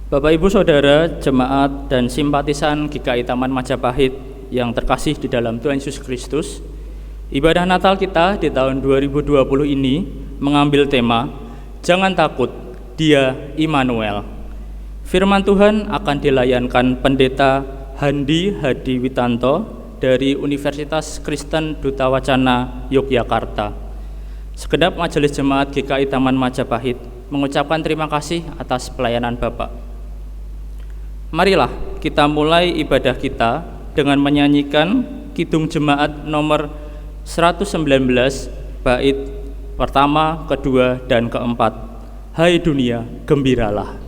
Bapak Ibu Saudara, jemaat dan simpatisan GKI Taman Majapahit yang terkasih di dalam Tuhan Yesus Kristus, ibadah Natal kita di tahun 2020 ini mengambil tema Jangan Takut, Dia Immanuel. Firman Tuhan akan dilayankan Pendeta Handi Hadi Witanto dari Universitas Kristen Duta Wacana Yogyakarta. Segenap Majelis Jemaat GKI Taman Majapahit mengucapkan terima kasih atas pelayanan Bapak. Marilah kita mulai ibadah kita dengan menyanyikan Kidung Jemaat nomor 119 bait pertama, kedua, dan keempat. Hai dunia, gembiralah.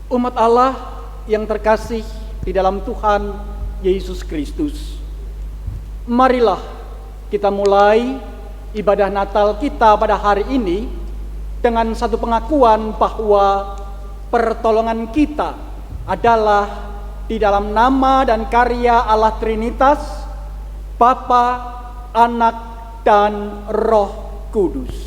Umat Allah yang terkasih di dalam Tuhan Yesus Kristus, marilah kita mulai ibadah Natal kita pada hari ini dengan satu pengakuan bahwa pertolongan kita adalah di dalam nama dan karya Allah Trinitas, Bapa, Anak, dan Roh Kudus.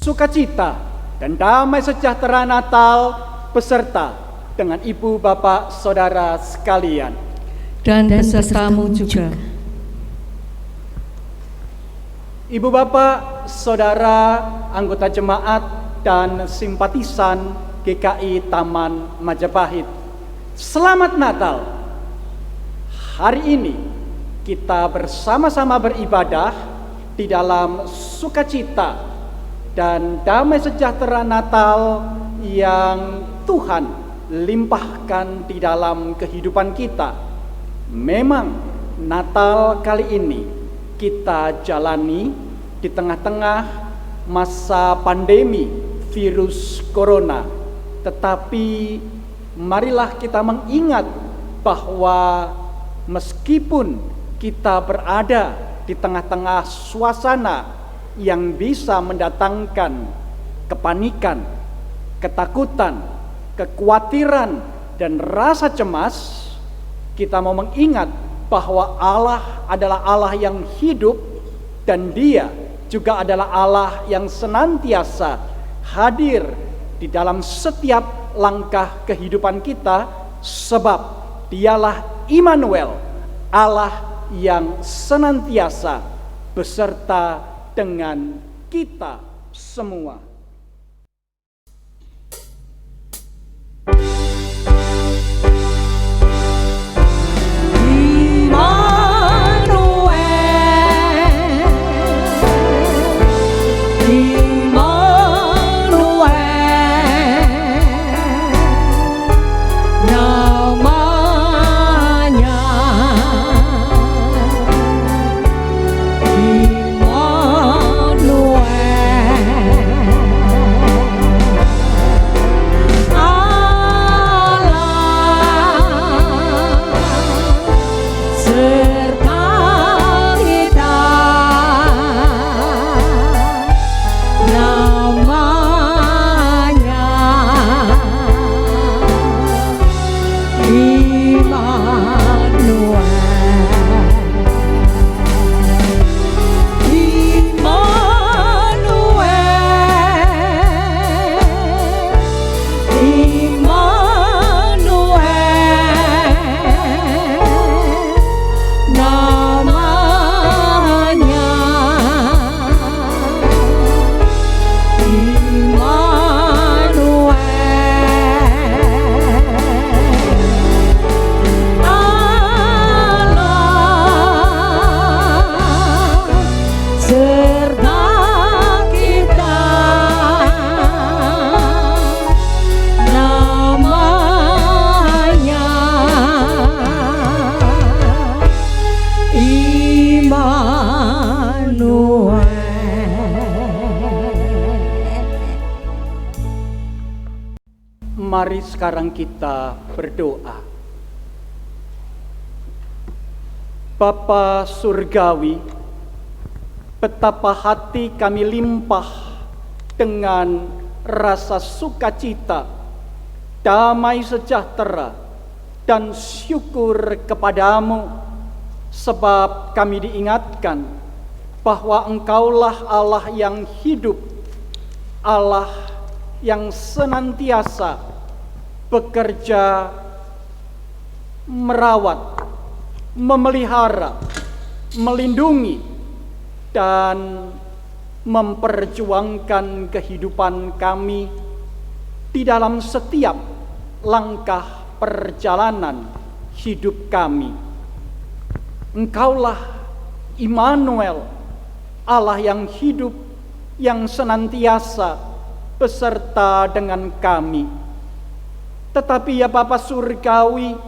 Sukacita dan damai sejahtera Natal beserta dengan ibu, bapak, saudara sekalian, dan besertamu juga. Ibu, bapak, saudara, anggota jemaat dan simpatisan GKI Taman Majapahit, selamat Natal. Hari ini kita bersama-sama beribadah di dalam sukacita dan damai sejahtera Natal yang Tuhan limpahkan di dalam kehidupan kita. Memang Natal kali ini kita jalani di tengah-tengah masa pandemi virus corona. Tetapi marilah kita mengingat bahwa meskipun kita berada di tengah-tengah suasana yang bisa mendatangkan kepanikan, ketakutan, kekhawatiran, dan rasa cemas, kita mau mengingat bahwa Allah adalah Allah yang hidup dan Dia juga adalah Allah yang senantiasa hadir di dalam setiap langkah kehidupan kita, sebab Dialah Immanuel, Allah yang senantiasa beserta dengan kita semua. Mari sekarang kita berdoa. Bapa Surgawi, betapa hati kami limpah dengan rasa sukacita, damai sejahtera, dan syukur kepadamu, sebab kami diingatkan bahwa Engkaulah Allah yang hidup, Allah yang senantiasa bekerja, merawat, memelihara, melindungi, dan memperjuangkan kehidupan kami di dalam setiap langkah perjalanan hidup kami. Engkaulah Immanuel, Allah yang hidup, yang senantiasa beserta dengan kami. Tetapi ya Bapa Surgawi,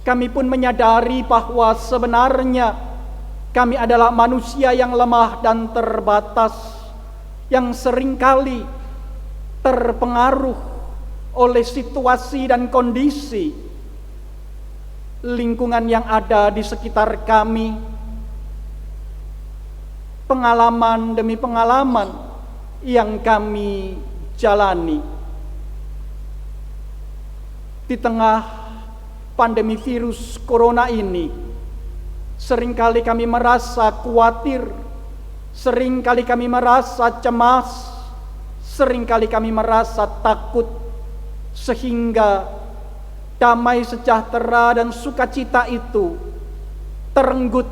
kami pun menyadari bahwa sebenarnya kami adalah manusia yang lemah dan terbatas, yang seringkali terpengaruh oleh situasi dan kondisi lingkungan yang ada di sekitar kami, pengalaman demi pengalaman yang kami jalani. Di tengah pandemi virus corona ini, seringkali kami merasa khawatir, seringkali kami merasa cemas, seringkali kami merasa takut, sehingga damai sejahtera dan sukacita itu terenggut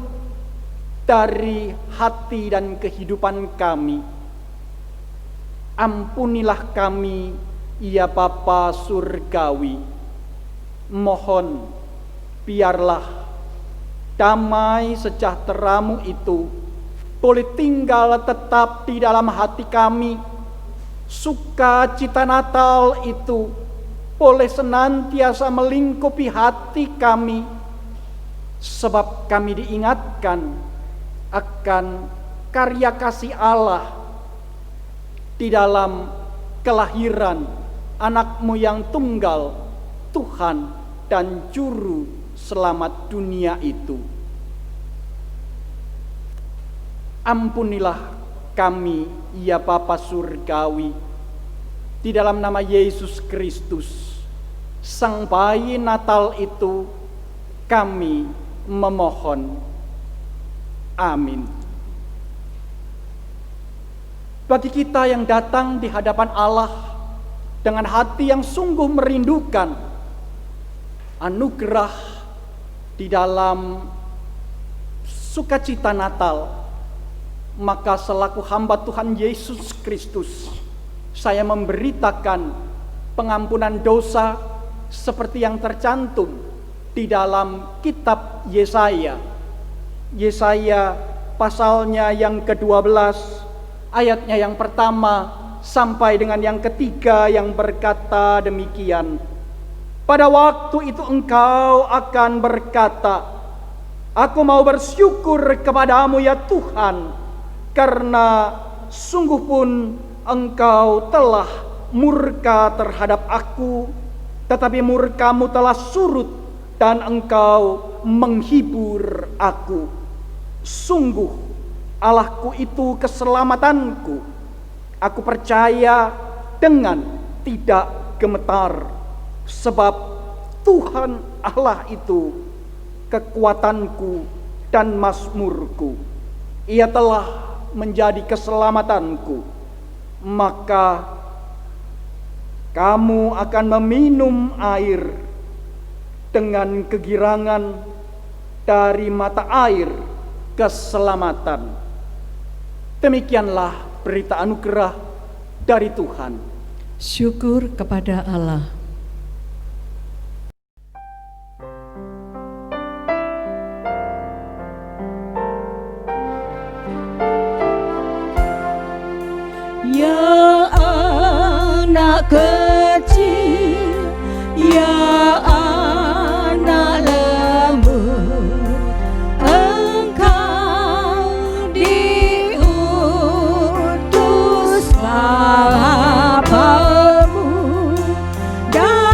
dari hati dan kehidupan kami. Ampunilah kami, ya Bapa Surgawi. Mohon biarlah damai sejahtera-Mu itu boleh tinggal tetap di dalam hati kami. Sukacita Natal itu boleh senantiasa melingkupi hati kami, sebab kami diingatkan akan karya kasih Allah di dalam kelahiran anak-Mu yang tunggal, Tuhan dan Juru Selamat dunia itu. Ampunilah kami, ya Bapa Surgawi, di dalam nama Yesus Kristus, Sang Bayi Natal itu, kami memohon. Amin. Bagi kita yang datang di hadapan Allah dengan hati yang sungguh merindukan anugerah di dalam sukacita Natal, maka selaku hamba Tuhan Yesus Kristus, saya memberitakan pengampunan dosa seperti yang tercantum di dalam kitab Yesaya. Yesaya pasalnya yang ke-12, ayatnya yang pertama sampai dengan yang ketiga, yang berkata demikian. Pada waktu itu engkau akan berkata, aku mau bersyukur kepadamu ya Tuhan, karena sungguh pun engkau telah murka terhadap aku, tetapi murkamu telah surut dan engkau menghibur aku. Sungguh Allahku itu keselamatanku, aku percaya dengan tidak gemetar. Sebab Tuhan Allah itu kekuatanku dan mazmurku. Ia telah menjadi keselamatanku. Maka kamu akan meminum air dengan kegirangan dari mata air keselamatan. Demikianlah berita anugerah dari Tuhan. Syukur kepada Allah. Ya anak kecil, ya anak lembut, engkau diutus Bapamu dan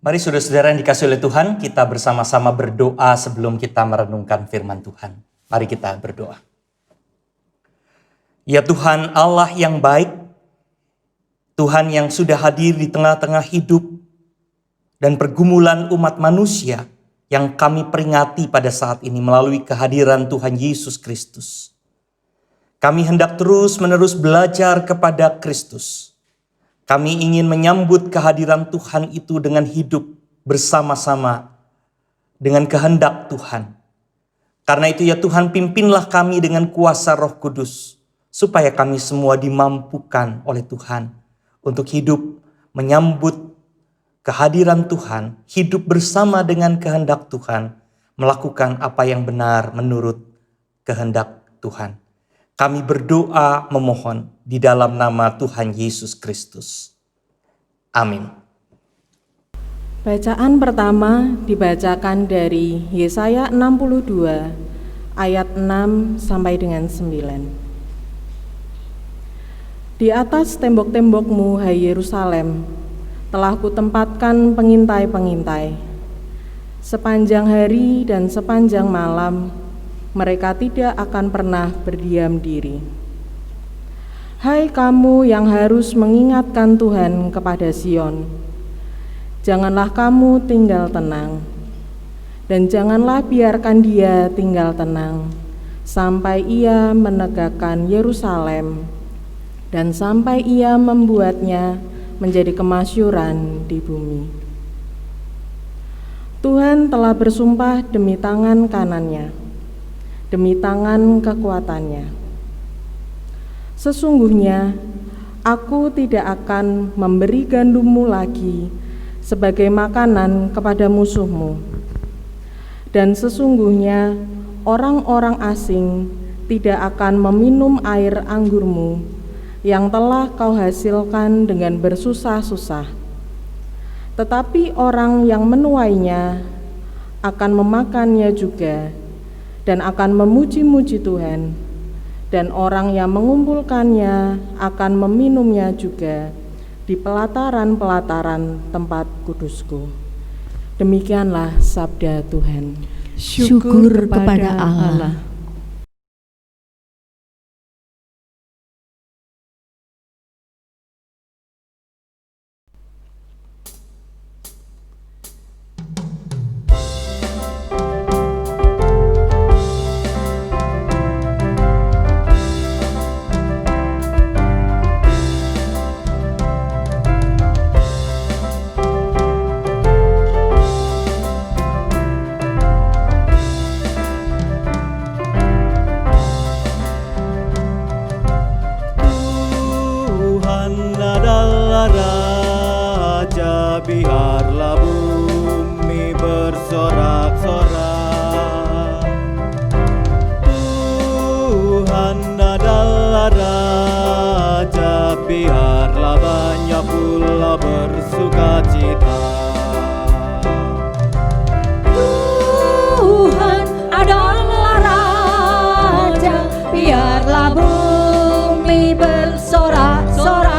Mari saudara-saudara yang dikasihi oleh Tuhan, kita bersama-sama berdoa sebelum kita merenungkan firman Tuhan. Mari kita berdoa. Ya Tuhan Allah yang baik, Tuhan yang sudah hadir di tengah-tengah hidup dan pergumulan umat manusia yang kami peringati pada saat ini melalui kehadiran Tuhan Yesus Kristus. Kami hendak terus-menerus belajar kepada Kristus. Kami ingin menyambut kehadiran Tuhan itu dengan hidup bersama-sama dengan kehendak Tuhan. Karena itu ya Tuhan, pimpinlah kami dengan kuasa Roh Kudus, supaya kami semua dimampukan oleh Tuhan untuk hidup menyambut kehadiran Tuhan, hidup bersama dengan kehendak Tuhan, melakukan apa yang benar menurut kehendak Tuhan. Kami berdoa memohon di dalam nama Tuhan Yesus Kristus. Amin. Bacaan pertama dibacakan dari Yesaya 62 ayat 6 sampai dengan 9. Di atas tembok-tembokmu, hai Yerusalem, telah kutempatkan pengintai-pengintai. Sepanjang hari dan sepanjang malam, mereka tidak akan pernah berdiam diri. Hai kamu yang harus mengingatkan Tuhan kepada Sion, janganlah kamu tinggal tenang, dan janganlah biarkan dia tinggal tenang, sampai ia menegakkan Yerusalem, dan sampai ia membuatnya menjadi kemasyuran di bumi. Tuhan telah bersumpah demi tangan kanannya, demi tangan kekuatannya. Sesungguhnya aku tidak akan memberi gandummu lagi sebagai makanan kepada musuhmu, dan sesungguhnya orang-orang asing tidak akan meminum air anggurmu yang telah kau hasilkan dengan bersusah-susah. Tetapi orang yang menuainya akan memakannya juga, dan akan memuji-muji Tuhan, dan orang yang mengumpulkannya akan meminumnya juga di pelataran-pelataran tempat kudusku. Demikianlah sabda Tuhan. Syukur kepada Allah. Biarlah bumi bersorak-sorak. Tuhan adalah Raja, biarlah banyak pula bersukacita. Tuhan adalah Raja, biarlah bumi bersorak-sorak.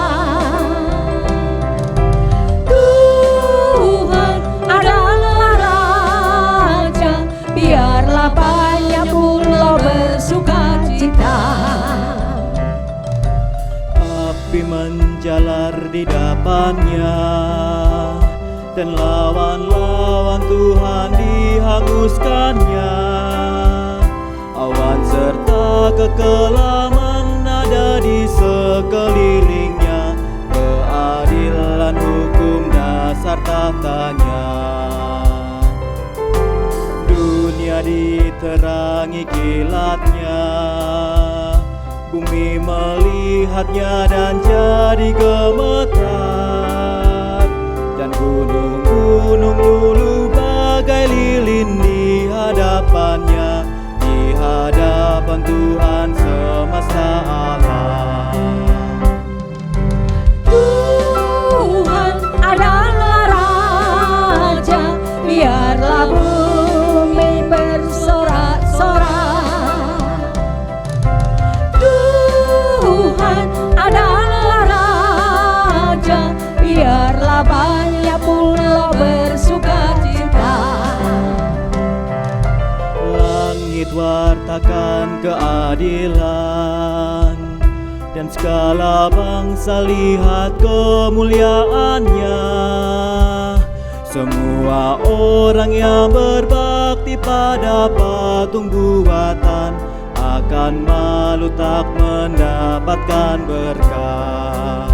Banyak pula bersukacita. Api menjalar di depannya, dan lawan-lawan Tuhan dihanguskannya. Awan serta kekelaman ada di sekelilingnya, keadilan hukum dasar tahtanya. Dunia diterangi kilatnya, bumi melihatnya dan jadi gemetar, dan gunung-gunung luluh bagai lilin di hadapannya, di hadapan Tuhan semesta alam. Tuhan adalah Raja, biarlah bumi bersorak-sorak. Tuhan adalah Raja, akan keadilan, dan segala bangsa lihat kemuliaannya. Semua orang yang berbakti pada patung buatan akan malu tak mendapatkan berkat.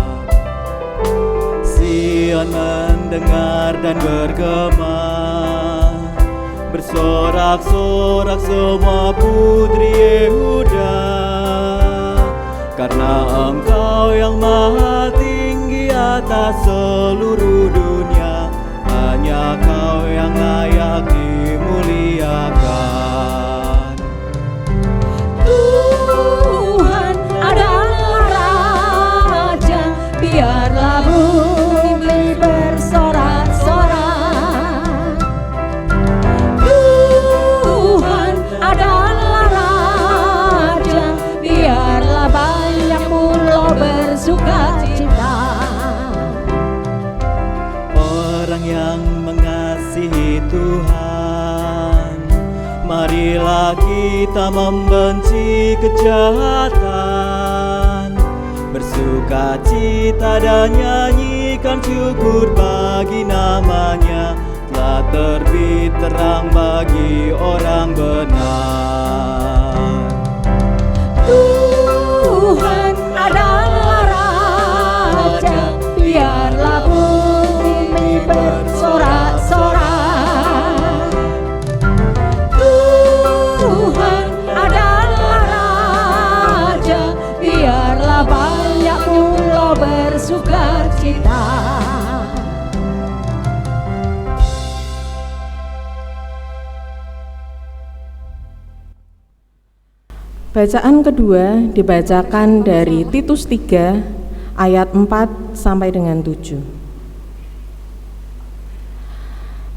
Sion mendengar dan bergema, bersorak-sorak semua putri Yehuda, karena Engkau yang maha tinggi atas seluruh dunia, hanya Kau yang layak dimuliakan. Tuhan adalah Raja, biarlah bumi bersorak-sorak. Tuhan adalah Raja, biarlah banyak pulau bersukacita. Orang yang mengasihi Tuhan, marilah kita membenci kejahatan, bersukacita dan nyanyikan syukur bagi namanya, telah terbit terang bagi orang benar. Tuhan adalah Raja, biarlah bumi bersorak-sorak. Tuhan adalah Raja, biarlah banyak pulau bersukacita. Bacaan kedua dibacakan dari Titus 3 ayat 4 sampai dengan 7.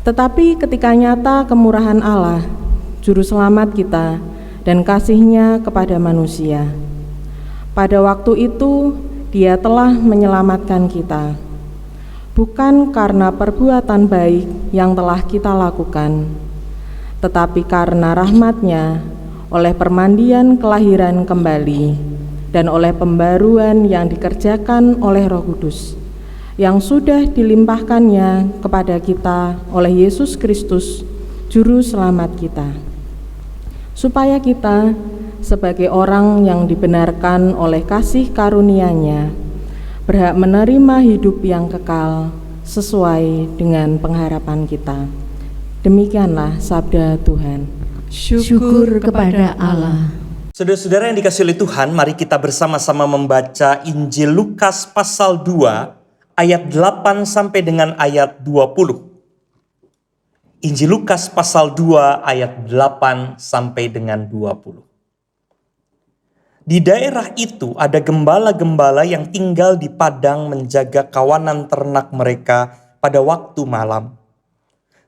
Tetapi ketika nyata kemurahan Allah, Juru Selamat kita, dan kasih-Nya kepada manusia, pada waktu itu Dia telah menyelamatkan kita, bukan karena perbuatan baik yang telah kita lakukan, tetapi karena rahmat-Nya, oleh permandian kelahiran kembali dan oleh pembaruan yang dikerjakan oleh Roh Kudus yang sudah dilimpahkannya kepada kita oleh Yesus Kristus, Juru Selamat kita, supaya kita sebagai orang yang dibenarkan oleh kasih karunia-Nya berhak menerima hidup yang kekal sesuai dengan pengharapan kita. Demikianlah sabda Tuhan. Syukur kepada Allah. Saudara-saudara yang dikasihi oleh Tuhan, mari kita bersama-sama membaca Injil Lukas pasal 2 ayat 8 sampai dengan ayat 20. Injil Lukas pasal 2 ayat 8 sampai dengan 20. Di daerah itu ada gembala-gembala yang tinggal di padang menjaga kawanan ternak mereka pada waktu malam.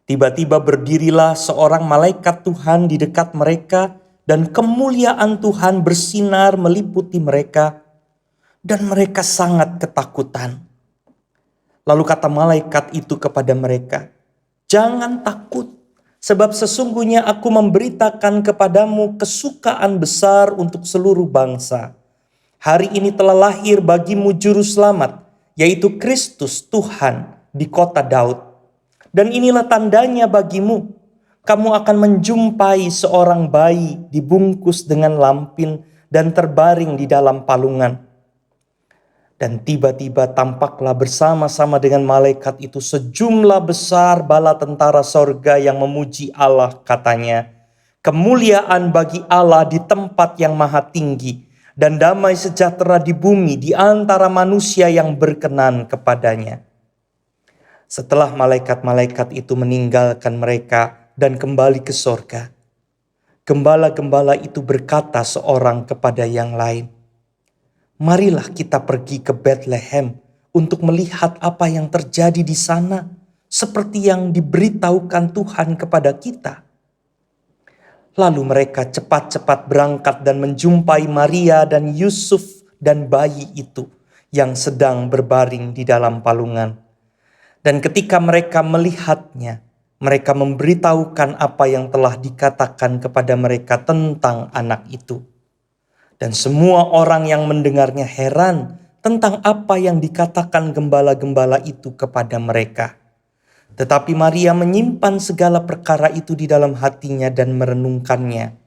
Tiba-tiba berdirilah seorang malaikat Tuhan di dekat mereka, dan kemuliaan Tuhan bersinar meliputi mereka, dan mereka sangat ketakutan. Lalu kata malaikat itu kepada mereka, "Jangan takut, sebab sesungguhnya aku memberitakan kepadamu kesukaan besar untuk seluruh bangsa. Hari ini telah lahir bagimu Juru Selamat, yaitu Kristus Tuhan di kota Daud. Dan inilah tandanya bagimu, kamu akan menjumpai seorang bayi dibungkus dengan lampin dan terbaring di dalam palungan." Dan tiba-tiba tampaklah bersama-sama dengan malaikat itu sejumlah besar bala tentara sorga yang memuji Allah, katanya, "Kemuliaan bagi Allah di tempat yang maha tinggi, dan damai sejahtera di bumi di antara manusia yang berkenan kepadanya." Setelah malaikat-malaikat itu meninggalkan mereka dan kembali ke sorga, gembala-gembala itu berkata seorang kepada yang lain, "Marilah kita pergi ke Bethlehem untuk melihat apa yang terjadi di sana, seperti yang diberitahukan Tuhan kepada kita." Lalu mereka cepat-cepat berangkat dan menjumpai Maria dan Yusuf dan bayi itu yang sedang berbaring di dalam palungan. Dan ketika mereka melihatnya, mereka memberitahukan apa yang telah dikatakan kepada mereka tentang anak itu. Dan semua orang yang mendengarnya heran tentang apa yang dikatakan gembala-gembala itu kepada mereka. Tetapi Maria menyimpan segala perkara itu di dalam hatinya dan merenungkannya.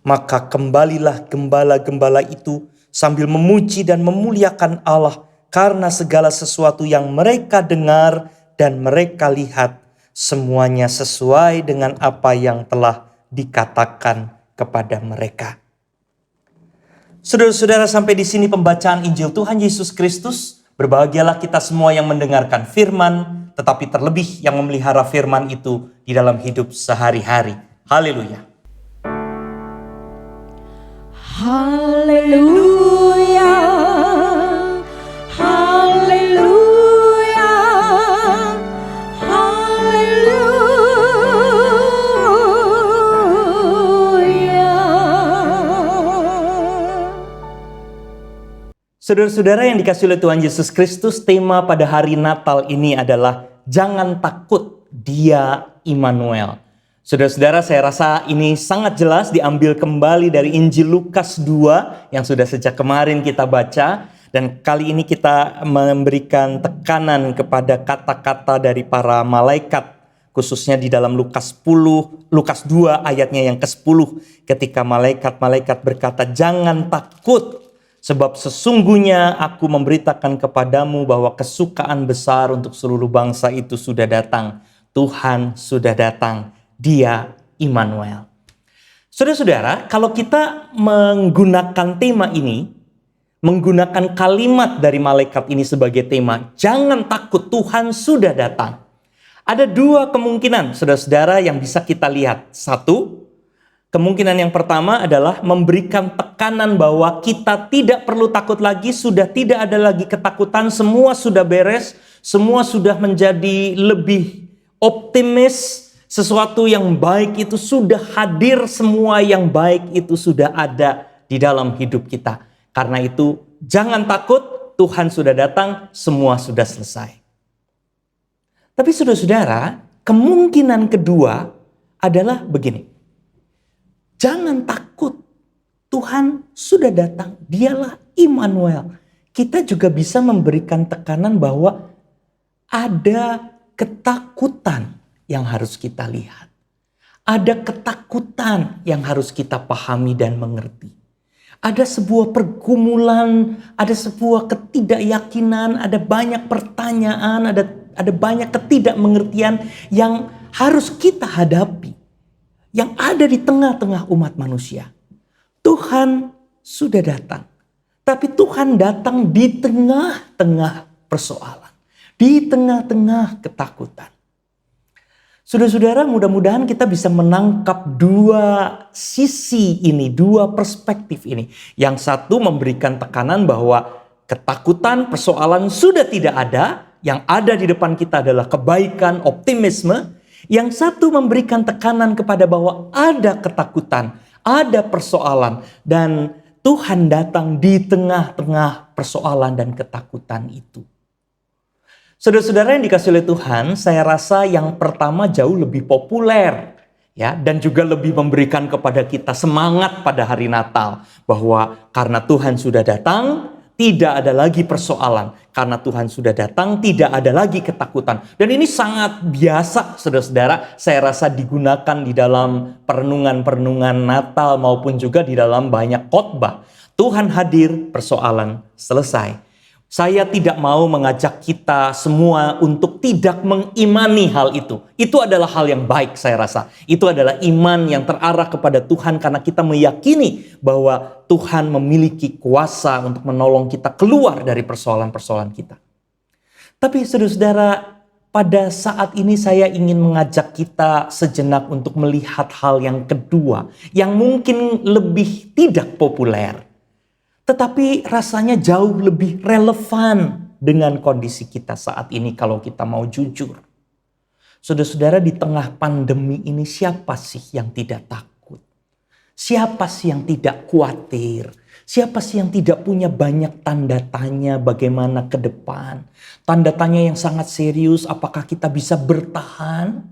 Maka kembalilah gembala-gembala itu sambil memuji dan memuliakan Allah karena segala sesuatu yang mereka dengar dan mereka lihat, semuanya sesuai dengan apa yang telah dikatakan kepada mereka. Saudara-saudara, sampai di sini pembacaan Injil Tuhan Yesus Kristus. Berbahagialah kita semua yang mendengarkan firman, tetapi terlebih yang memelihara firman itu di dalam hidup sehari-hari. Haleluya. Haleluya, haleluya, haleluya. Saudara-saudara yang dikasihi oleh Tuhan Yesus Kristus, tema pada hari Natal ini adalah jangan takut, Dia Immanuel. Saudara-saudara, saya rasa ini sangat jelas diambil kembali dari Injil Lukas 2 yang sudah sejak kemarin kita baca. Dan kali ini kita memberikan tekanan kepada kata-kata dari para malaikat, khususnya di dalam Lukas 2 ayatnya yang ke-10, ketika malaikat-malaikat berkata, jangan takut, sebab sesungguhnya aku memberitakan kepadamu bahwa kesukaan besar untuk seluruh bangsa itu sudah datang. Tuhan sudah datang. Dia Immanuel. Saudara-saudara, kalau kita menggunakan tema ini, menggunakan kalimat dari malaikat ini sebagai tema, jangan takut, Tuhan sudah datang. Ada dua kemungkinan, saudara-saudara, yang bisa kita lihat. Satu, kemungkinan yang pertama adalah memberikan tekanan bahwa kita tidak perlu takut lagi, sudah tidak ada lagi ketakutan, semua sudah beres, semua sudah menjadi lebih optimis, sesuatu yang baik itu sudah hadir, semua yang baik itu sudah ada di dalam hidup kita. Karena itu jangan takut, Tuhan sudah datang, semua sudah selesai. Tapi saudara-saudara, kemungkinan kedua adalah begini. Jangan takut, Tuhan sudah datang, Dialah Immanuel. Kita juga bisa memberikan tekanan bahwa ada ketakutan yang harus kita lihat. Ada ketakutan yang harus kita pahami dan mengerti. Ada sebuah pergumulan, ada sebuah ketidakyakinan, ada banyak pertanyaan, ada banyak ketidakmengertian yang harus kita hadapi. Yang ada di tengah-tengah umat manusia. Tuhan sudah datang. Tapi Tuhan datang di tengah-tengah persoalan. Di tengah-tengah ketakutan. Saudara-saudara, mudah-mudahan kita bisa menangkap dua sisi ini, dua perspektif ini. Yang satu memberikan tekanan bahwa ketakutan, persoalan sudah tidak ada. Yang ada di depan kita adalah kebaikan, optimisme. Yang satu memberikan tekanan kepada bahwa ada ketakutan, ada persoalan. Dan Tuhan datang di tengah-tengah persoalan dan ketakutan itu. Saudara-saudara yang dikasihi oleh Tuhan, saya rasa yang pertama jauh lebih populer, ya, dan juga lebih memberikan kepada kita semangat pada hari Natal, bahwa karena Tuhan sudah datang, tidak ada lagi persoalan. Karena Tuhan sudah datang, tidak ada lagi ketakutan. Dan ini sangat biasa, saudara-saudara, saya rasa digunakan di dalam perenungan-perenungan Natal maupun juga di dalam banyak khotbah. Tuhan hadir, persoalan selesai. Saya tidak mau mengajak kita semua untuk tidak mengimani hal itu. Itu adalah hal yang baik, saya rasa. Itu adalah iman yang terarah kepada Tuhan karena kita meyakini bahwa Tuhan memiliki kuasa untuk menolong kita keluar dari persoalan-persoalan kita. Tapi saudara-saudara, pada saat ini saya ingin mengajak kita sejenak untuk melihat hal yang kedua, yang mungkin lebih tidak populer. Tetapi rasanya jauh lebih relevan dengan kondisi kita saat ini kalau kita mau jujur. Saudara-saudara, di tengah pandemi ini siapa sih yang tidak takut? Siapa sih yang tidak khawatir? Siapa sih yang tidak punya banyak tanda tanya bagaimana ke depan? Tanda tanya yang sangat serius, apakah kita bisa bertahan?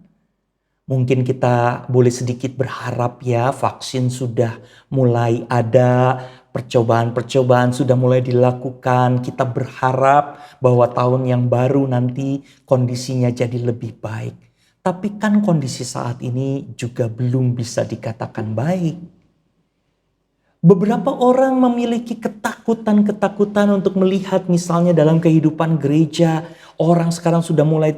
Mungkin kita boleh sedikit berharap ya, vaksin sudah mulai ada, percobaan-percobaan sudah mulai dilakukan. Kita berharap bahwa tahun yang baru nanti kondisinya jadi lebih baik. Tapi kan kondisi saat ini juga belum bisa dikatakan baik. Beberapa orang memiliki ketakutan-ketakutan untuk melihat misalnya dalam kehidupan gereja, orang sekarang sudah mulai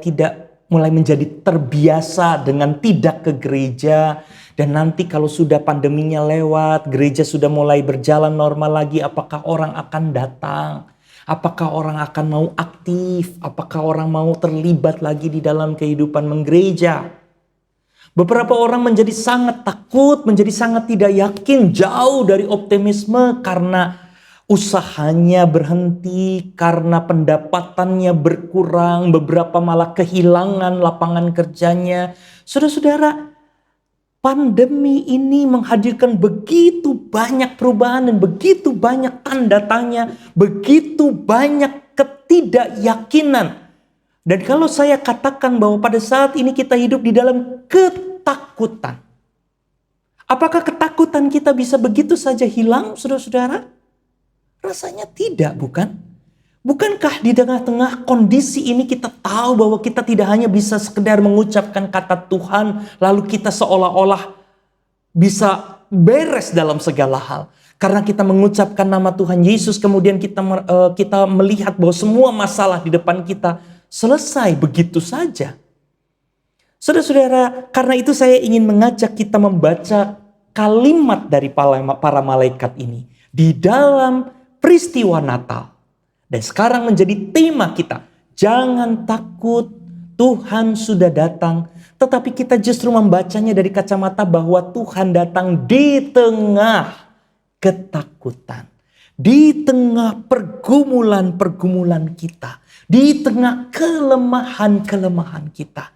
menjadi terbiasa dengan tidak ke gereja. Dan nanti kalau sudah pandeminya lewat, gereja sudah mulai berjalan normal lagi, apakah orang akan datang? Apakah orang akan mau aktif? Apakah orang mau terlibat lagi di dalam kehidupan menggereja? Beberapa orang menjadi sangat takut, menjadi sangat tidak yakin, jauh dari optimisme karena usahanya berhenti, karena pendapatannya berkurang, beberapa malah kehilangan lapangan kerjanya. Saudara-saudara, pandemi ini menghadirkan begitu banyak perubahan dan begitu banyak tanda tanya, begitu banyak ketidakyakinan. Dan kalau saya katakan bahwa pada saat ini kita hidup di dalam ketakutan. Apakah ketakutan kita bisa begitu saja hilang, saudara-saudara? Rasanya tidak, bukan? Bukankah di tengah-tengah kondisi ini kita tahu bahwa kita tidak hanya bisa sekedar mengucapkan kata Tuhan, lalu kita seolah-olah bisa beres dalam segala hal. Karena kita mengucapkan nama Tuhan Yesus, kemudian kita melihat bahwa semua masalah di depan kita selesai begitu saja. Saudara-saudara, karena itu saya ingin mengajak kita membaca kalimat dari para malaikat ini di dalam peristiwa Natal. Dan sekarang menjadi tema kita. Jangan takut, Tuhan sudah datang. Tetapi kita justru membacanya dari kacamata bahwa Tuhan datang di tengah ketakutan. Di tengah pergumulan-pergumulan kita. Di tengah kelemahan-kelemahan kita.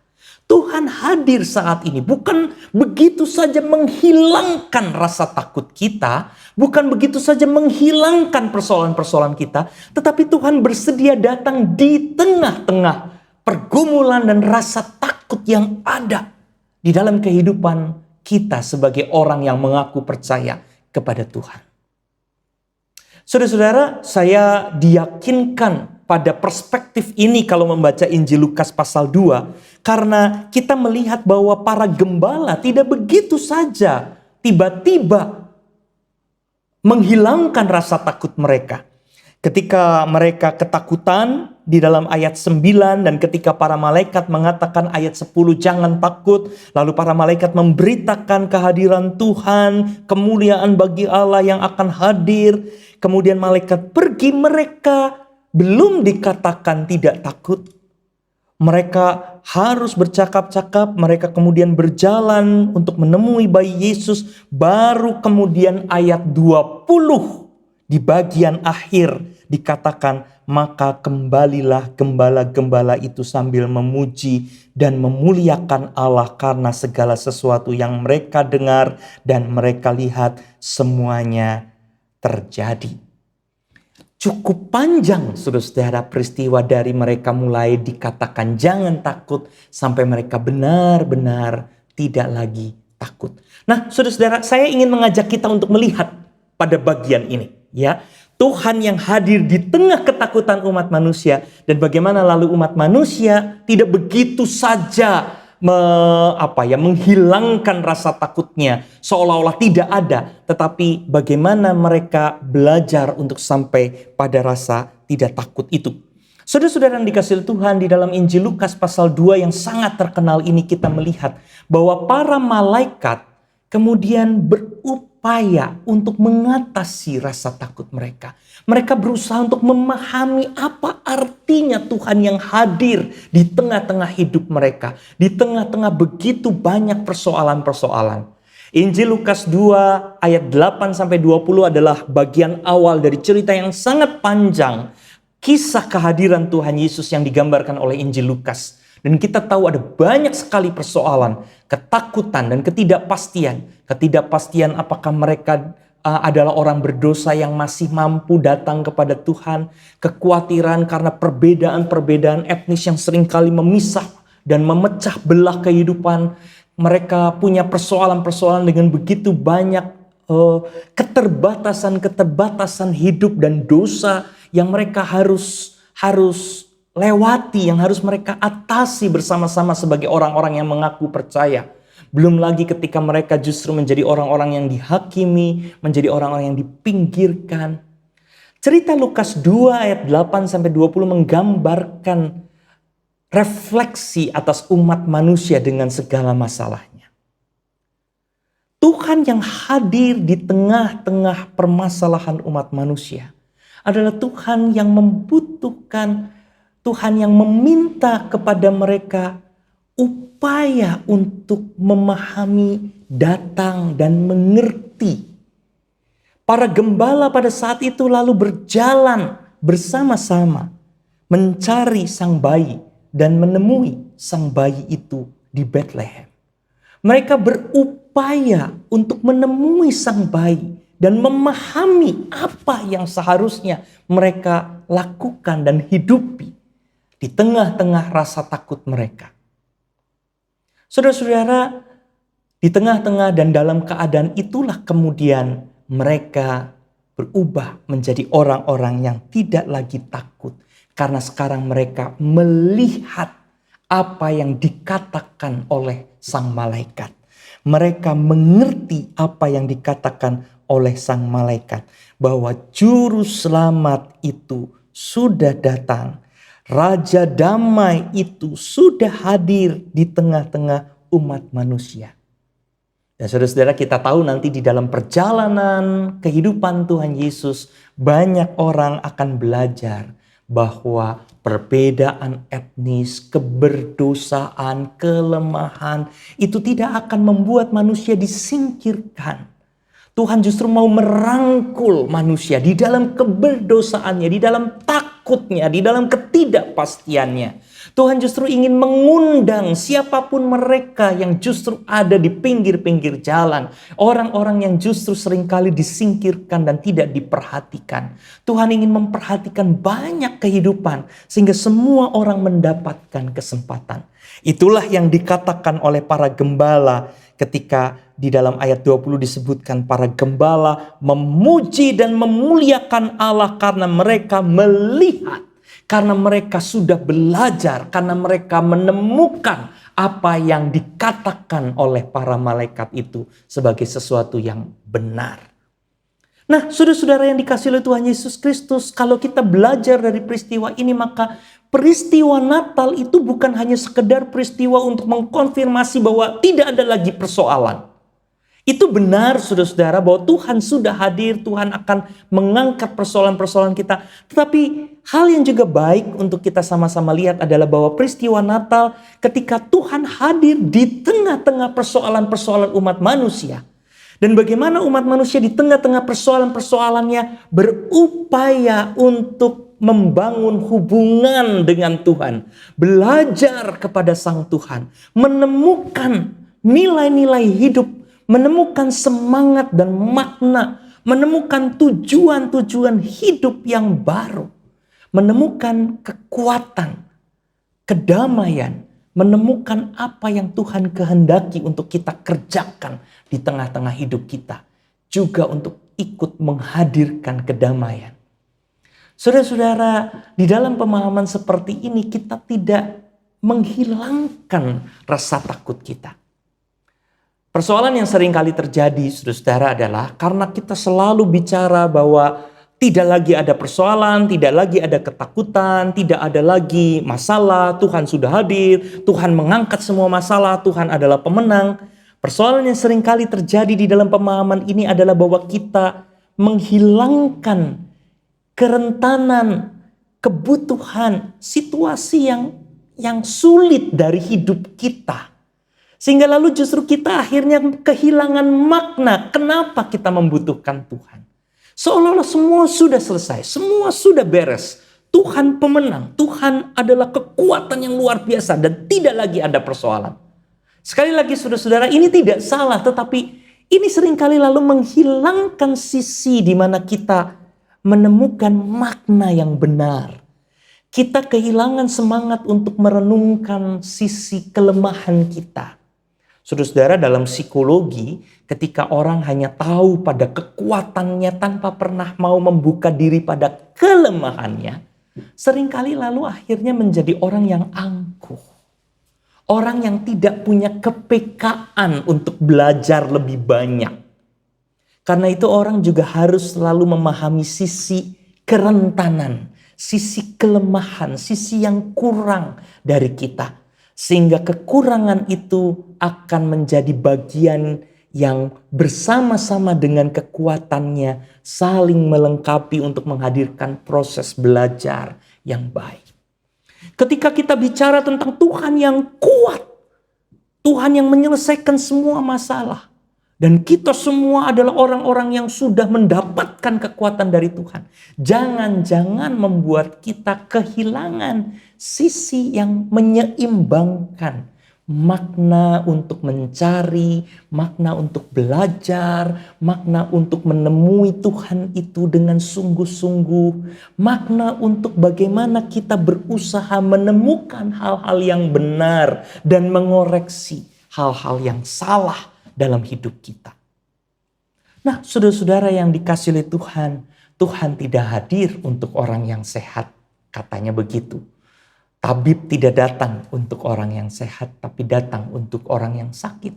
Tuhan hadir saat ini bukan begitu saja menghilangkan rasa takut kita, bukan begitu saja menghilangkan persoalan-persoalan kita, tetapi Tuhan bersedia datang di tengah-tengah pergumulan dan rasa takut yang ada di dalam kehidupan kita sebagai orang yang mengaku percaya kepada Tuhan. Saudara-saudara, saya diyakinkan pada perspektif ini kalau membaca Injil Lukas pasal 2. Karena kita melihat bahwa para gembala tidak begitu saja tiba-tiba menghilangkan rasa takut mereka. Ketika mereka ketakutan di dalam ayat 9 dan ketika para malaikat mengatakan ayat 10 jangan takut. Lalu para malaikat memberitakan kehadiran Tuhan, kemuliaan bagi Allah yang akan hadir. Kemudian malaikat pergi, mereka belum dikatakan tidak takut. Mereka harus bercakap-cakap, mereka kemudian berjalan untuk menemui bayi Yesus. Baru kemudian ayat 20 di bagian akhir dikatakan, maka kembalilah gembala-gembala itu sambil memuji dan memuliakan Allah karena segala sesuatu yang mereka dengar dan mereka lihat semuanya terjadi. Cukup panjang saudara-saudara peristiwa dari mereka mulai dikatakan jangan takut sampai mereka benar-benar tidak lagi takut. Nah saudara-saudara, saya ingin mengajak kita untuk melihat pada bagian ini ya. Tuhan yang hadir di tengah ketakutan umat manusia dan bagaimana lalu umat manusia tidak begitu saja menghilangkan rasa takutnya seolah-olah tidak ada, tetapi bagaimana mereka belajar untuk sampai pada rasa tidak takut itu. Saudara-saudara yang dikasihi Tuhan, di dalam Injil Lukas pasal 2 yang sangat terkenal ini kita melihat bahwa para malaikat kemudian berupaya untuk mengatasi rasa takut mereka. Mereka berusaha untuk memahami apa artinya Tuhan yang hadir di tengah-tengah hidup mereka. Di tengah-tengah begitu banyak persoalan-persoalan. Injil Lukas 2 ayat 8-20 adalah bagian awal dari cerita yang sangat panjang. Kisah kehadiran Tuhan Yesus yang digambarkan oleh Injil Lukas. Dan kita tahu ada banyak sekali persoalan, ketakutan dan ketidakpastian. Ketidakpastian apakah mereka adalah orang berdosa yang masih mampu datang kepada Tuhan. Kekhawatiran karena perbedaan-perbedaan etnis yang seringkali memisah dan memecah belah kehidupan. mereka punya persoalan-persoalan dengan begitu banyak keterbatasan-keterbatasan hidup dan dosa yang mereka harus lewati, yang harus mereka atasi bersama-sama sebagai orang-orang yang mengaku percaya. Belum lagi ketika mereka justru menjadi orang-orang yang dihakimi, menjadi orang-orang yang dipinggirkan. Cerita Lukas 2 ayat 8-20 menggambarkan refleksi atas umat manusia dengan segala masalahnya. Tuhan yang hadir di tengah-tengah permasalahan umat manusia adalah Tuhan yang membutuhkan, Tuhan yang meminta kepada mereka upaya untuk memahami, datang dan mengerti. Para gembala pada saat itu lalu berjalan bersama-sama mencari sang bayi dan menemui sang bayi itu di Bethlehem. Mereka berupaya untuk menemui sang bayi dan memahami apa yang seharusnya mereka lakukan dan hidupi di tengah-tengah rasa takut mereka. Saudara-saudara, di tengah-tengah dan dalam keadaan itulah kemudian mereka berubah menjadi orang-orang yang tidak lagi takut. Karena sekarang mereka melihat apa yang dikatakan oleh sang malaikat. Mereka mengerti apa yang dikatakan oleh sang malaikat. Bahwa juru selamat itu sudah datang. Raja damai itu sudah hadir di tengah-tengah umat manusia. Dan saudara-saudara, kita tahu nanti di dalam perjalanan kehidupan Tuhan Yesus, banyak orang akan belajar bahwa perbedaan etnis, keberdosaan, kelemahan itu tidak akan membuat manusia disingkirkan. Tuhan justru mau merangkul manusia di dalam keberdosaannya, di dalam takutnya, di dalam ketidakpastiannya. Tuhan justru ingin mengundang siapapun mereka yang justru ada di pinggir-pinggir jalan. Orang-orang yang justru seringkali disingkirkan dan tidak diperhatikan. Tuhan ingin memperhatikan banyak kehidupan sehingga semua orang mendapatkan kesempatan. Itulah yang dikatakan oleh para gembala ketika di dalam ayat 20 disebutkan para gembala memuji dan memuliakan Allah karena mereka melihat. Karena mereka sudah belajar, karena mereka menemukan apa yang dikatakan oleh para malaikat itu sebagai sesuatu yang benar. Nah, saudara-saudara yang dikasihi oleh Tuhan Yesus Kristus, kalau kita belajar dari peristiwa ini, maka peristiwa Natal itu bukan hanya sekedar peristiwa untuk mengkonfirmasi bahwa tidak ada lagi persoalan. Itu benar saudara-saudara bahwa Tuhan sudah hadir, Tuhan akan mengangkat persoalan-persoalan kita. Tetapi hal yang juga baik untuk kita sama-sama lihat adalah bahwa peristiwa Natal ketika Tuhan hadir di tengah-tengah persoalan-persoalan umat manusia. Dan bagaimana umat manusia di tengah-tengah persoalan-persoalannya berupaya untuk membangun hubungan dengan Tuhan. Belajar kepada Sang Tuhan. Menemukan nilai-nilai hidup. Menemukan semangat dan makna, menemukan tujuan-tujuan hidup yang baru, menemukan kekuatan, kedamaian, menemukan apa yang Tuhan kehendaki untuk kita kerjakan di tengah-tengah hidup kita, juga untuk ikut menghadirkan kedamaian. Saudara-saudara, di dalam pemahaman seperti ini kita tidak menghilangkan rasa takut kita. Persoalan yang sering kali terjadi, saudara-saudara, adalah karena kita selalu bicara bahwa tidak lagi ada persoalan, tidak lagi ada ketakutan, tidak ada lagi masalah, Tuhan sudah hadir, Tuhan mengangkat semua masalah, Tuhan adalah pemenang. Persoalan yang sering kali terjadi di dalam pemahaman ini adalah bahwa kita menghilangkan kerentanan, kebutuhan, situasi yang sulit dari hidup kita. Sehingga lalu justru kita akhirnya kehilangan makna kenapa kita membutuhkan Tuhan. Seolah-olah semua sudah selesai, semua sudah beres. Tuhan pemenang, Tuhan adalah kekuatan yang luar biasa dan tidak lagi ada persoalan. Sekali lagi saudara-saudara, ini tidak salah, tetapi ini seringkali lalu menghilangkan sisi di mana kita menemukan makna yang benar. Kita kehilangan semangat untuk merenungkan sisi kelemahan kita. Saudara-saudara, dalam psikologi, ketika orang hanya tahu pada kekuatannya tanpa pernah mau membuka diri pada kelemahannya, seringkali lalu akhirnya menjadi orang yang angkuh. Orang yang tidak punya kepekaan untuk belajar lebih banyak. Karena itu orang juga harus selalu memahami sisi kerentanan, sisi kelemahan, sisi yang kurang dari kita. Sehingga kekurangan itu akan menjadi bagian yang bersama-sama dengan kekuatannya saling melengkapi untuk menghadirkan proses belajar yang baik. Ketika kita bicara tentang Tuhan yang kuat, Tuhan yang menyelesaikan semua masalah, dan kita semua adalah orang-orang yang sudah mendapatkan kekuatan dari Tuhan, jangan-jangan membuat kita kehilangan sisi yang menyeimbangkan makna untuk mencari, makna untuk belajar, makna untuk menemui Tuhan itu dengan sungguh-sungguh, makna untuk bagaimana kita berusaha menemukan hal-hal yang benar dan mengoreksi hal-hal yang salah dalam hidup kita. Nah, saudara-saudara yang dikasihi oleh Tuhan, Tuhan tidak hadir untuk orang yang sehat, katanya begitu. Tabib tidak datang untuk orang yang sehat, tapi datang untuk orang yang sakit.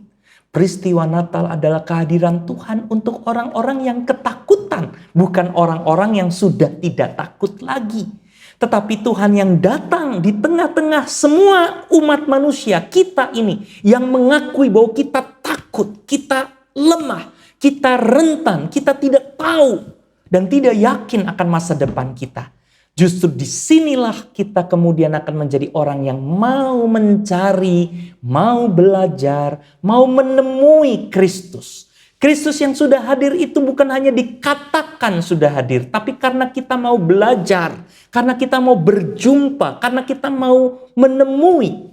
Peristiwa Natal adalah kehadiran Tuhan untuk orang-orang yang ketakutan, bukan orang-orang yang sudah tidak takut lagi. Tetapi Tuhan yang datang di tengah-tengah semua umat manusia, kita ini, yang mengakui bahwa kita takut, kita lemah, kita rentan, kita tidak tahu, dan tidak yakin akan masa depan kita. Justru disinilah kita kemudian akan menjadi orang yang mau mencari, mau belajar, mau menemui Kristus. Kristus yang sudah hadir itu bukan hanya dikatakan sudah hadir, tapi karena kita mau belajar, karena kita mau berjumpa, karena kita mau menemui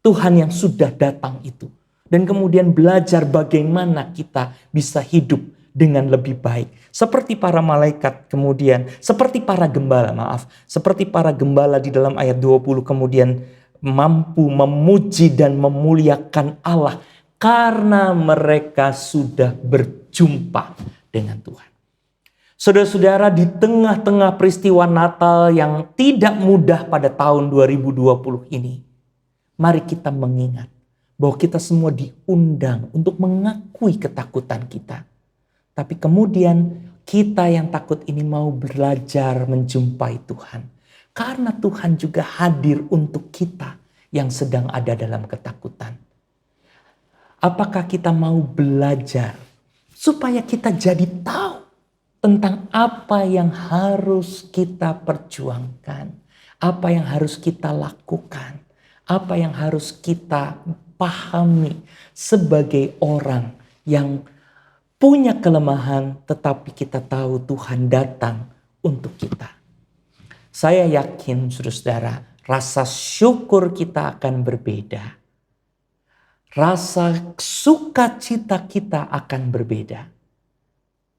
Tuhan yang sudah datang itu. Dan kemudian belajar bagaimana kita bisa hidup dengan lebih baik. Seperti para malaikat kemudian, seperti para gembala di dalam ayat 20 kemudian mampu memuji dan memuliakan Allah karena mereka sudah berjumpa dengan Tuhan. Saudara-saudara, di tengah-tengah peristiwa Natal yang tidak mudah pada tahun 2020 ini, mari kita mengingat bahwa kita semua diundang untuk mengakui ketakutan kita. Tapi kemudian kita yang takut ini mau belajar menjumpai Tuhan. Karena Tuhan juga hadir untuk kita yang sedang ada dalam ketakutan. Apakah kita mau belajar supaya kita jadi tahu tentang apa yang harus kita perjuangkan, apa yang harus kita lakukan, apa yang harus kita pahami sebagai orang yang punya kelemahan, tetapi kita tahu Tuhan datang untuk kita. Saya yakin, saudara-saudara, rasa syukur kita akan berbeda. Rasa sukacita kita akan berbeda.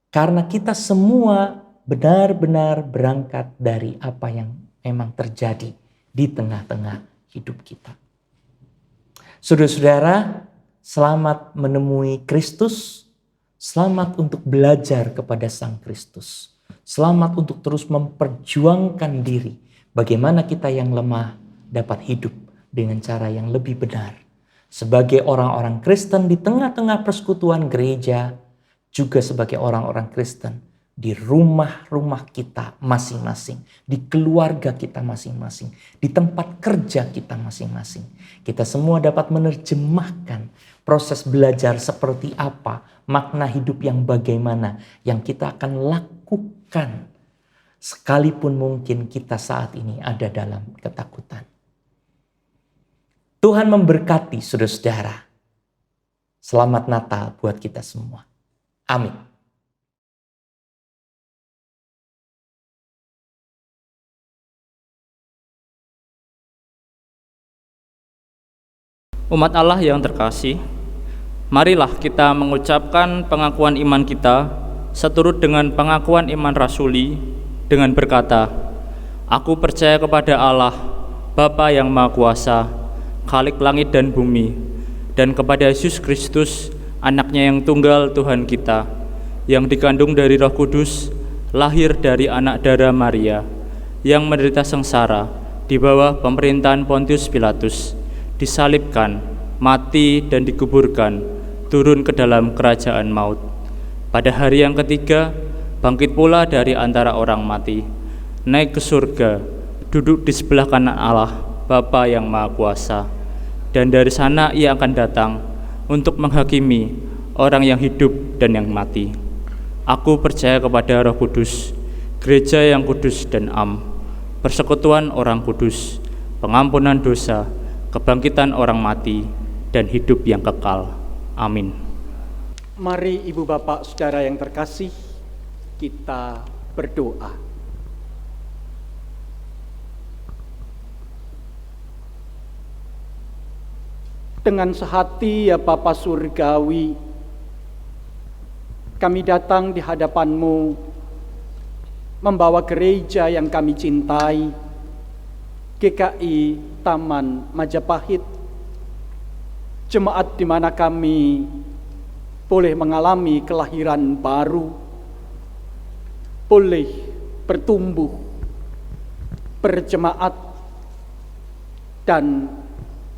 Karena kita semua benar-benar berangkat dari apa yang memang terjadi di tengah-tengah hidup kita. Saudara-saudara, selamat menemui Kristus. Selamat untuk belajar kepada Sang Kristus. Selamat untuk terus memperjuangkan diri. Bagaimana kita yang lemah dapat hidup dengan cara yang lebih benar. Sebagai orang-orang Kristen di tengah-tengah persekutuan gereja. Juga sebagai orang-orang Kristen di rumah-rumah kita masing-masing. Di keluarga kita masing-masing. Di tempat kerja kita masing-masing. Kita semua dapat menerjemahkan proses belajar seperti apa, makna hidup yang bagaimana yang kita akan lakukan sekalipun mungkin kita saat ini ada dalam ketakutan. Tuhan memberkati saudara-saudara. Selamat Natal buat kita semua. Amin. Umat Allah yang terkasih, marilah kita mengucapkan pengakuan iman kita seturut dengan pengakuan iman rasuli dengan berkata, Aku percaya kepada Allah, Bapa yang Maha Kuasa, Khalik langit dan bumi, dan kepada Yesus Kristus, anaknya yang tunggal Tuhan kita, yang dikandung dari Roh Kudus, lahir dari anak darah Maria, yang menderita sengsara di bawah pemerintahan Pontius Pilatus, disalibkan, mati dan dikuburkan, turun ke dalam kerajaan maut. Pada hari yang ketiga, bangkit pula dari antara orang mati, naik ke surga, duduk di sebelah kanan Allah, Bapa yang Maha Kuasa. Dan dari sana ia akan datang untuk menghakimi orang yang hidup dan yang mati. Aku percaya kepada Roh Kudus, gereja yang kudus dan am, persekutuan orang kudus, pengampunan dosa, kebangkitan orang mati, dan hidup yang kekal. Amin. Mari Ibu Bapak Saudara yang terkasih, kita berdoa. Dengan sehati ya Bapa Surgawi, kami datang di hadapan-Mu, membawa gereja yang kami cintai, GKI Taman Majapahit, jemaat di mana kami boleh mengalami kelahiran baru, boleh bertumbuh, berjemaat, dan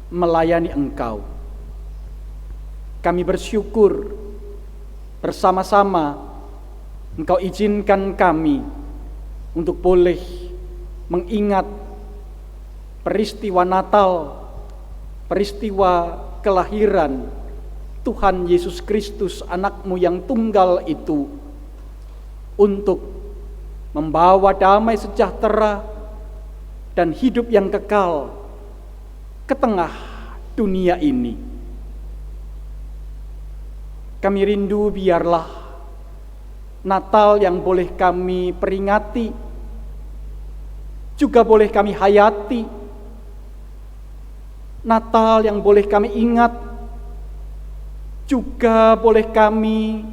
melayani Engkau. Kami bersyukur bersama-sama Engkau izinkan kami untuk boleh mengingat peristiwa Natal, peristiwa kelahiran Tuhan Yesus Kristus, anak-Mu yang tunggal itu, untuk membawa damai sejahtera dan hidup yang kekal ke tengah dunia ini. Kami rindu biarlah Natal yang boleh kami peringati juga boleh kami hayati. Natal yang boleh kami ingat juga boleh kami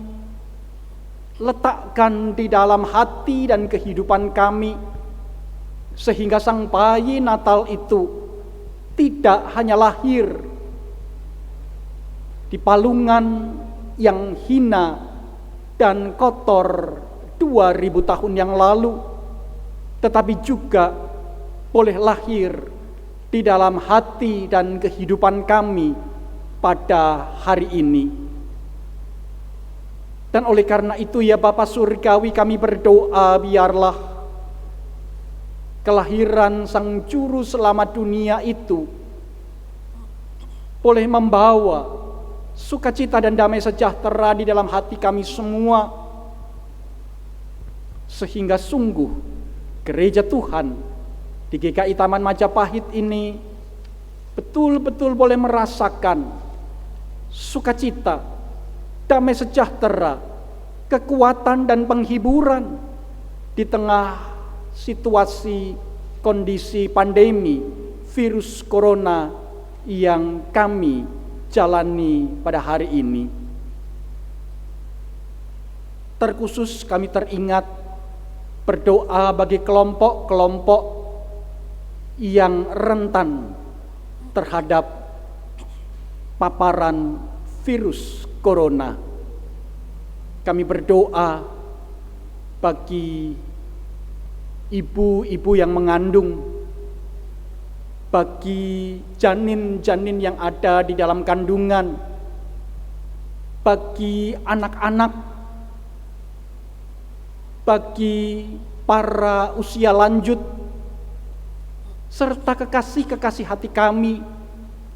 letakkan di dalam hati dan kehidupan kami, sehingga sang bayi Natal itu tidak hanya lahir di palungan yang hina dan kotor 2000 tahun yang lalu, tetapi juga boleh lahir di dalam hati dan kehidupan kami pada hari ini. Dan oleh karena itu ya Bapa Surgawi, kami berdoa biarlah kelahiran Sang Juru Selamat dunia itu boleh membawa sukacita dan damai sejahtera di dalam hati kami semua, sehingga sungguh gereja Tuhan di GKI Taman Majapahit ini betul-betul boleh merasakan sukacita, damai sejahtera, kekuatan dan penghiburan di tengah situasi kondisi pandemi virus corona yang kami jalani pada hari ini. Terkhusus kami teringat berdoa bagi kelompok-kelompok yang rentan terhadap paparan virus corona. Kami berdoa bagi ibu-ibu yang mengandung, bagi janin-janin yang ada di dalam kandungan, bagi anak-anak, bagi para usia lanjut, serta kekasih-kekasih hati kami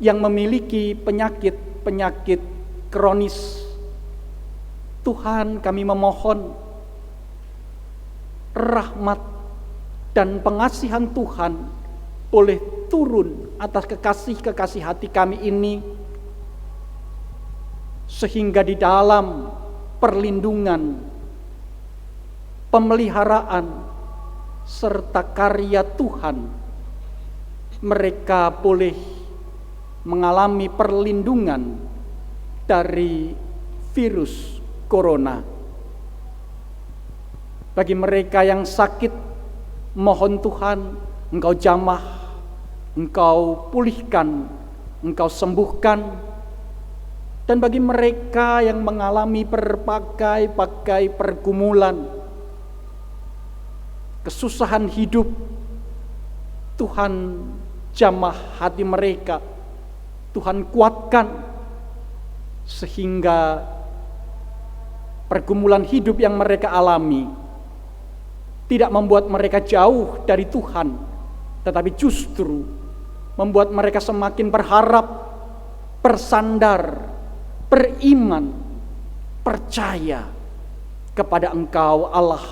yang memiliki penyakit-penyakit kronis. Tuhan, kami memohon rahmat dan pengasihan Tuhan boleh turun atas kekasih-kekasih hati kami ini, sehingga di dalam perlindungan, pemeliharaan, serta karya Tuhan, mereka boleh mengalami perlindungan dari virus corona. Bagi mereka yang sakit, mohon Tuhan, Engkau jamah, Engkau pulihkan, Engkau sembuhkan, Dan bagi mereka yang mengalami berbagai pergumulan, kesusahan hidup, Tuhan jamah hati mereka, Tuhan kuatkan, sehingga pergumulan hidup yang mereka alami tidak membuat mereka jauh dari Tuhan, tetapi justru membuat mereka semakin berharap, bersandar, beriman, percaya kepada Engkau Allah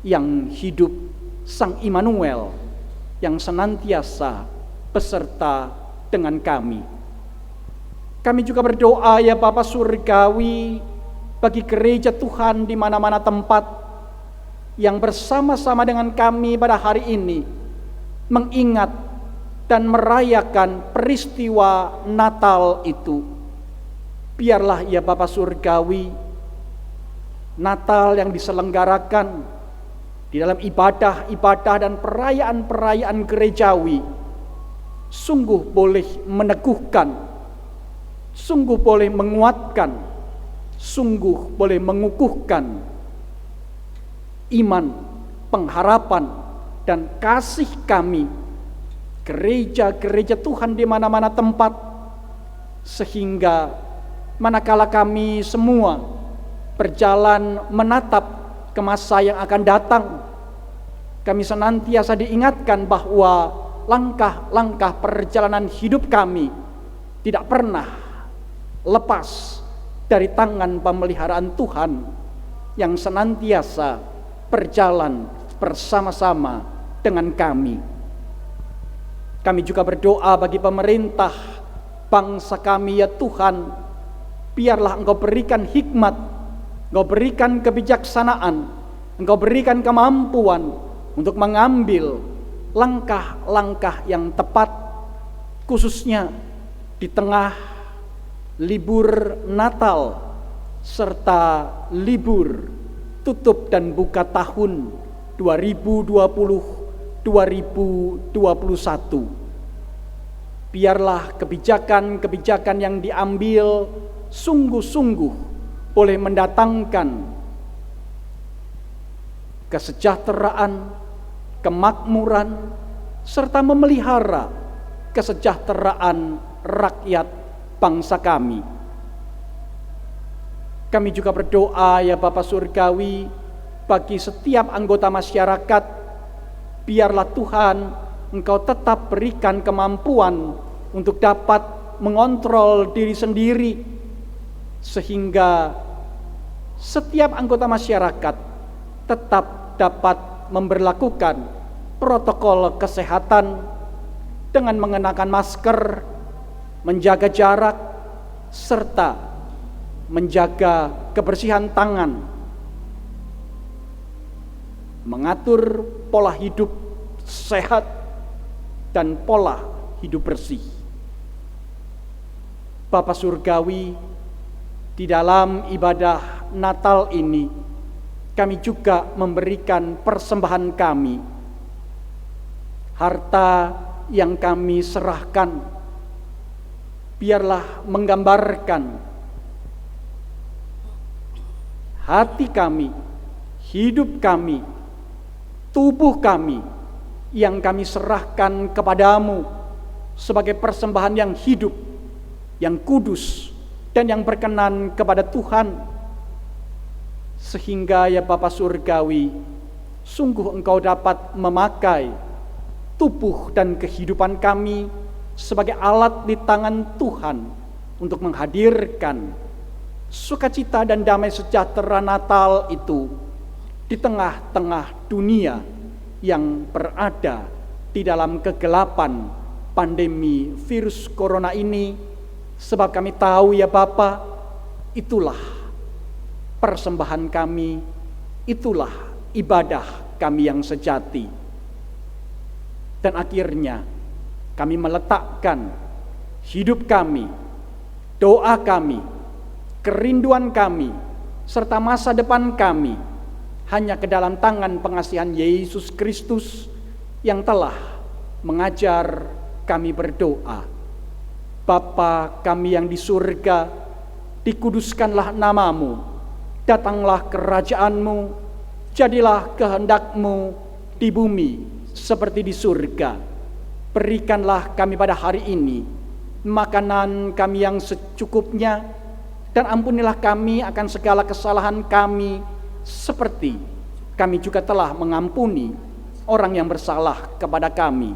yang hidup, Sang Immanuel, yang senantiasa beserta dengan kami. Kami juga berdoa ya Bapa Surgawi bagi gereja Tuhan di mana-mana tempat yang bersama-sama dengan kami pada hari ini mengingat dan merayakan peristiwa Natal itu. Biarlah ya Bapa Surgawi, Natal yang diselenggarakan di dalam ibadah-ibadah dan perayaan-perayaan gerejawi sungguh boleh meneguhkan, sungguh boleh menguatkan, sungguh boleh mengukuhkan iman, pengharapan, dan kasih kami, gereja-gereja Tuhan di mana-mana tempat, sehingga manakala kami semua berjalan menatap ke masa yang akan datang, kami senantiasa diingatkan bahwa langkah-langkah perjalanan hidup kami tidak pernah lepas dari tangan pemeliharaan Tuhan yang senantiasa berjalan bersama-sama dengan kami. Kami juga berdoa bagi pemerintah bangsa kami ya Tuhan, biarlah Engkau berikan hikmat, Engkau berikan kebijaksanaan, Engkau berikan kemampuan untuk mengambil langkah-langkah yang tepat, khususnya di tengah libur Natal serta libur tutup dan buka tahun 2020-2021. Biarlah kebijakan-kebijakan yang diambil sungguh-sungguh boleh mendatangkan kesejahteraan, kemakmuran, serta memelihara kesejahteraan rakyat bangsa kami. Kami juga berdoa ya Bapa Surgawi bagi setiap anggota masyarakat, biarlah Tuhan Engkau tetap berikan kemampuan untuk dapat mengontrol diri sendiri, sehingga setiap anggota masyarakat tetap dapat memberlakukan protokol kesehatan dengan mengenakan masker, menjaga jarak, serta menjaga kebersihan tangan, mengatur pola hidup sehat dan pola hidup bersih. Bapa Surgawi, di dalam ibadah Natal ini kami juga memberikan persembahan kami, harta yang kami serahkan, biarlah menggambarkan hati kami, hidup kami, tubuh kami yang kami serahkan kepadamu sebagai persembahan yang hidup, yang kudus, dan yang berkenan kepada Tuhan, sehingga ya Bapa Surgawi, sungguh Engkau dapat memakai tubuh dan kehidupan kami sebagai alat di tangan Tuhan untuk menghadirkan sukacita dan damai sejahtera Natal itu di tengah-tengah dunia yang berada di dalam kegelapan pandemi virus corona ini. Sebab kami tahu ya Bapa, itulah persembahan kami, itulah ibadah kami yang sejati. Dan akhirnya kami meletakkan hidup kami, doa kami, kerinduan kami, serta masa depan kami hanya ke dalam tangan pengasihan Yesus Kristus yang telah mengajar kami berdoa. Bapa kami yang di surga, dikuduskanlah namamu, datanglah kerajaanmu, jadilah kehendakmu di bumi seperti di surga. Berikanlah kami pada hari ini makanan kami yang secukupnya, dan ampunilah kami akan segala kesalahan kami, seperti kami juga telah mengampuni orang yang bersalah kepada kami.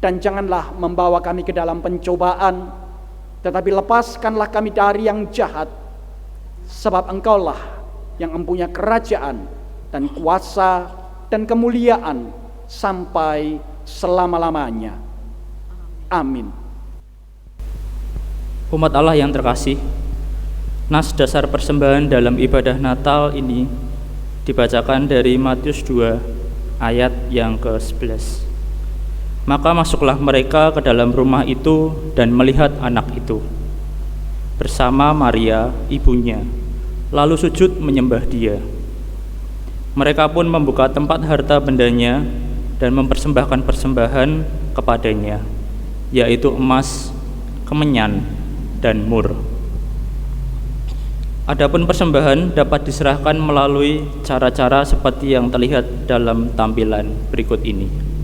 Dan janganlah membawa kami ke dalam pencobaan, tetapi lepaskanlah kami dari yang jahat. Sebab Engkaulah yang mempunyai kerajaan dan kuasa dan kemuliaan sampai selama-lamanya. Amin. Umat Allah yang terkasih, nas dasar persembahan dalam ibadah Natal ini dibacakan dari Matius 2 ayat yang ke-11. Maka masuklah mereka ke dalam rumah itu dan melihat anak itu bersama Maria ibunya, lalu sujud menyembah dia. Mereka pun membuka tempat harta bendanya dan mempersembahkan persembahan kepadanya, yaitu emas, kemenyan, dan mur. Adapun persembahan dapat diserahkan melalui cara-cara seperti yang terlihat dalam tampilan berikut ini.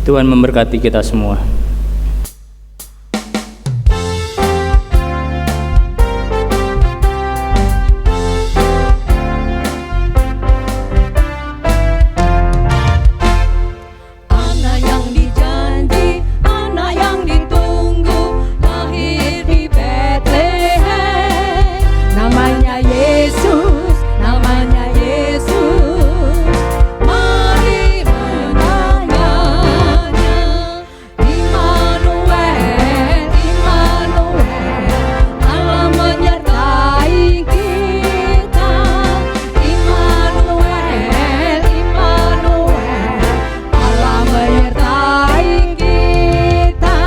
Tuhan memberkati kita semua. Anak yang dijanji, anak yang ditunggu, lahir di Bethlehem. Namanya Yesus, namanya Yesus. Mari menyanyinya. Immanuel, Immanuel, Allah menyertai kita. Immanuel, Immanuel, Allah menyertai kita.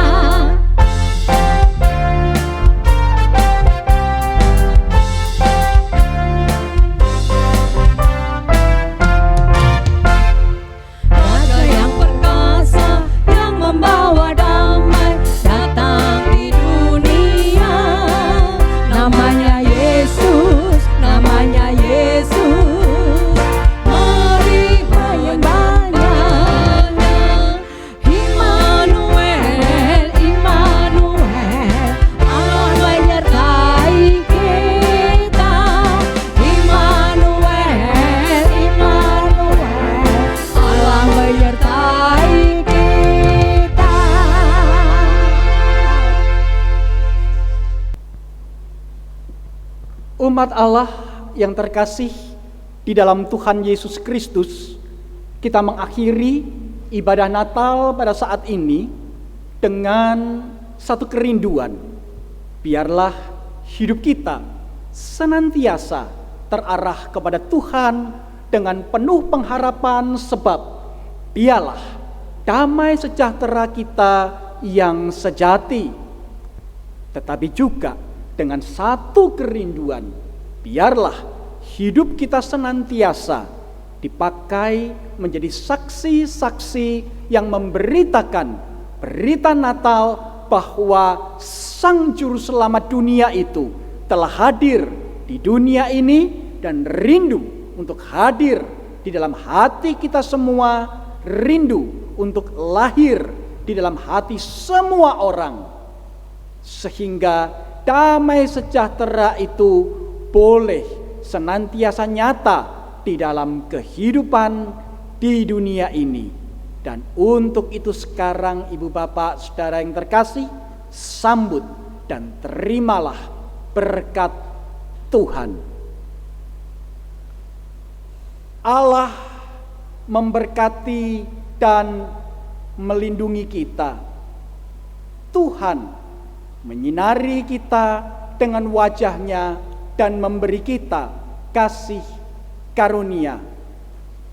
Raja yang perkasa, yang membawa damai, datang di dunia. Namanya Yesus, namanya Yesus. Mari menyembahnya. Immanuel, Immanuel, Allah menyertai kita. Immanuel, Immanuel, Allah menyertai kita. Umat Allah yang terkasih di dalam Tuhan Yesus Kristus, kita mengakhiri ibadah Natal pada saat ini dengan satu kerinduan. Biarlah hidup kita senantiasa terarah kepada Tuhan dengan penuh pengharapan, sebab dialah damai sejahtera kita yang sejati. Tetapi juga dengan satu kerinduan, biarlah hidup kita senantiasa dipakai menjadi saksi-saksi yang memberitakan berita Natal bahwa Sang Juru Selamat dunia itu telah hadir di dunia ini dan rindu untuk hadir di dalam hati kita semua, rindu untuk lahir di dalam hati semua orang, sehingga damai sejahtera itu boleh senantiasa nyata di dalam kehidupan di dunia ini. Dan untuk itu sekarang Ibu Bapak Saudara yang terkasih, sambut dan terimalah berkat Tuhan. Allah memberkati dan melindungi kita. Tuhan menyinari kita dengan wajah-Nya dan memberi kita kasih karunia.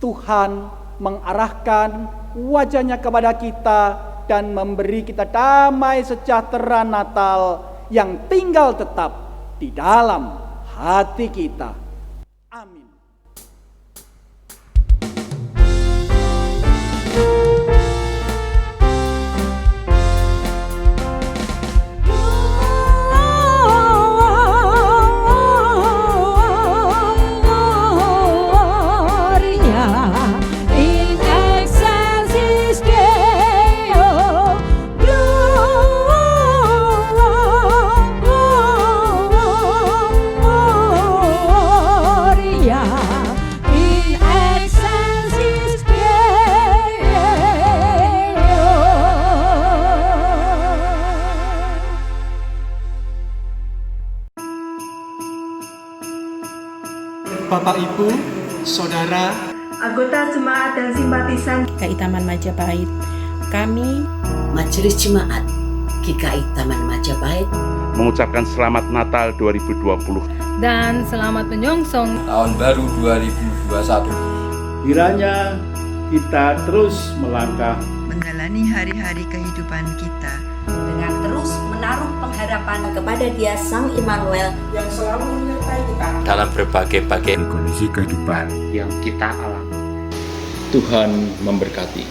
Tuhan mengarahkan wajahnya kepada kita dan memberi kita damai sejahtera Natal yang tinggal tetap di dalam hati kita. Amin. Bapak Ibu, Saudara, anggota jemaat dan simpatisan GKI Taman Majapahit, kami Majelis Jemaat GKI Taman Majapahit mengucapkan selamat Natal 2020 dan selamat menyongsong tahun baru 2021. Kiranya kita terus melangkah menjalani hari-hari kehidupan kita dengan terus menaruh pengharapan kepada Dia Sang Immanuel yang selalu menyertai kita dalam berbagai-bagai kondisi kehidupan yang kita alami. Tuhan memberkati.